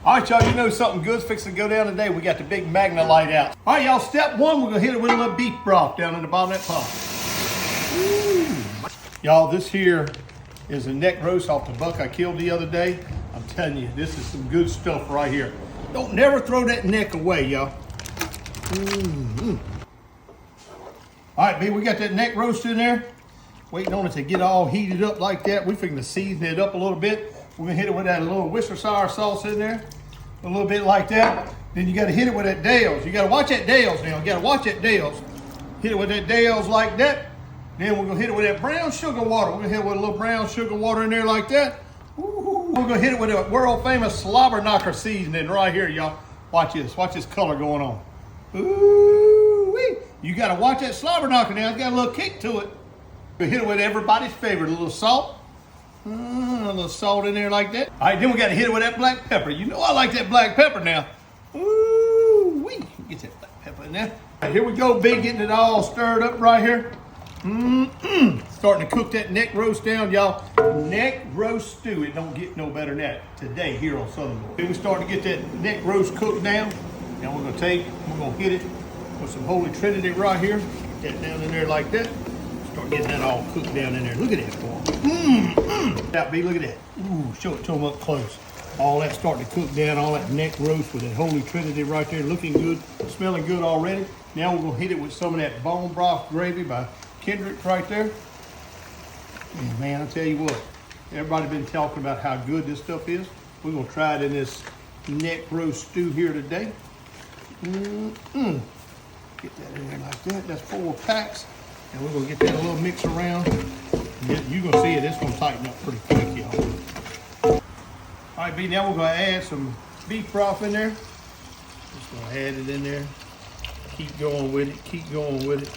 All right, y'all, you know something good's fixing to go down today. We got the big Magna light out. All right, y'all, step one, we're gonna hit it with a little beef broth down in the bottom of that pot. Y'all, this here is a neck roast off the buck I killed the other day. I'm telling you, this is some good stuff right here. Don't never throw that neck away, y'all. All right, B, we got that neck roast in there. Waiting on it to get all heated up like that. We're finna season it up a little bit. We're gonna hit it with that little Worcestershire sauce in there. A little bit like that. Then you gotta hit it with that Dale's. You gotta watch that Dale's now. You gotta watch that Dale's. Hit it with that Dale's like that. Then we're gonna hit it with that brown sugar water. We're gonna hit it with a little brown sugar water in there like that. Ooh, we're gonna hit it with a world famous slobber knocker seasoning right here, y'all. Watch this. Watch this color going on. Ooh-wee. You gotta watch that slobber knocker now. It's got a little kick to it. We hit it with everybody's favorite, a little salt. A little salt in there like that. All right, then we got to hit it with that black pepper. You know I like that black pepper now. Ooh-wee. Get that black pepper in there. All right, here we go, B, getting it all stirred up right here. Starting to cook that neck roast down, y'all. Neck roast stew. It don't get no better than that today here on Southern Boy. Then we start to get that neck roast cooked down. Now we're going to hit it with some Holy Trinity right here. Get that down in there like that. Start getting that all cooked down in there. Look at that, boy. That B, look at that. Ooh, show it to them up close. All that starting to cook down, all that neck roast with that Holy Trinity right there, looking good, smelling good already. Now we're gonna hit it with some of that bone broth gravy by Kendrick right there. And man, I tell you what, everybody been talking about how good this stuff is. We're gonna try it in this neck roast stew here today. Get that in there like that. That's 4 packs. And we're gonna get that a little mix around. You're gonna see it, it's gonna tighten up pretty quick, y'all. All right, B, now we're gonna add some beef broth in there. Just gonna add it in there. Keep going with it, keep going with it.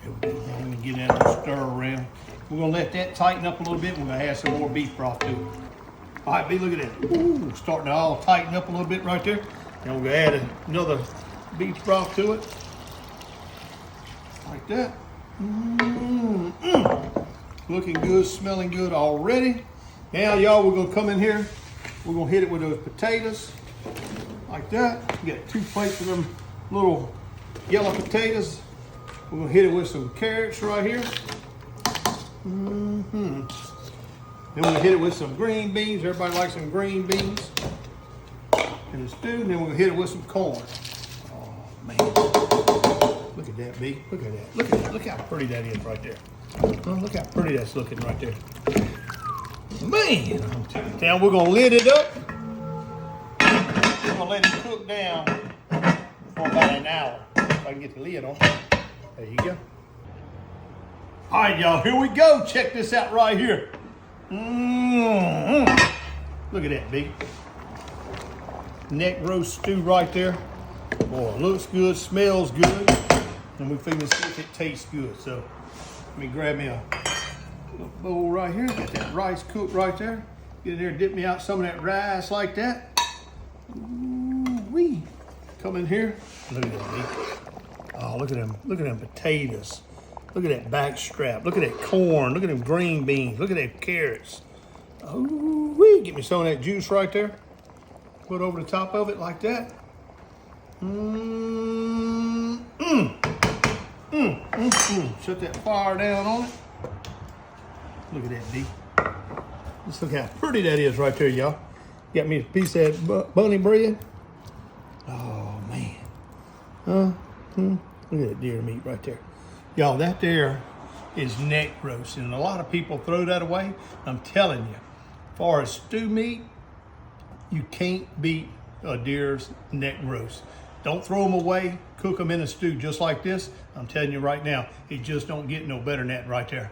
There we go, now we're gonna get that little stir around. We're gonna let that tighten up a little bit. We're gonna add some more beef broth to it. All right, B, look at that. Ooh, starting to all tighten up a little bit right there. Now we're gonna add another beef broth to it. Like that. Looking good, smelling good already. Now, y'all, we're gonna come in here. We're gonna hit it with those potatoes, like that. We got 2 plates of them little yellow potatoes. We're gonna hit it with some carrots right here. Then we're gonna hit it with some green beans. Everybody likes some green beans in the stew. And then we're gonna hit it with some corn. Oh man. Look at that, B. Look at that. Look at that. Look how pretty that is right there. Look how pretty that's looking right there. Man, now we're gonna lid it up. We're gonna let it cook down for about an hour. If I can get the lid on. There you go. All right, y'all, here we go. Check this out right here. Look at that, B. Neck roast stew right there. Boy, looks good, smells good. And we're finna see if it tastes good. So let me grab me a little bowl right here. Got that rice cooked right there. Get in there and dip me out some of that rice like that. Ooh-wee. Come in here. Look at that meat. Oh, look at them. Look at them potatoes. Look at that back strap. Look at that corn. Look at them green beans. Look at that carrots. Ooh-wee. Get me some of that juice right there. Put over the top of it like that. Shut that fire down on it. Look at that, D. Just look how pretty that is right there, y'all. Got me a piece of that bunny bread. Oh, man. Look at that deer meat right there. Y'all, that there is neck roast. And a lot of people throw that away. I'm telling you, as far as stew meat, you can't beat a deer's neck roast. Don't throw them away. Cook them in a stew just like this. I'm telling you right now, it just don't get no better than that right there.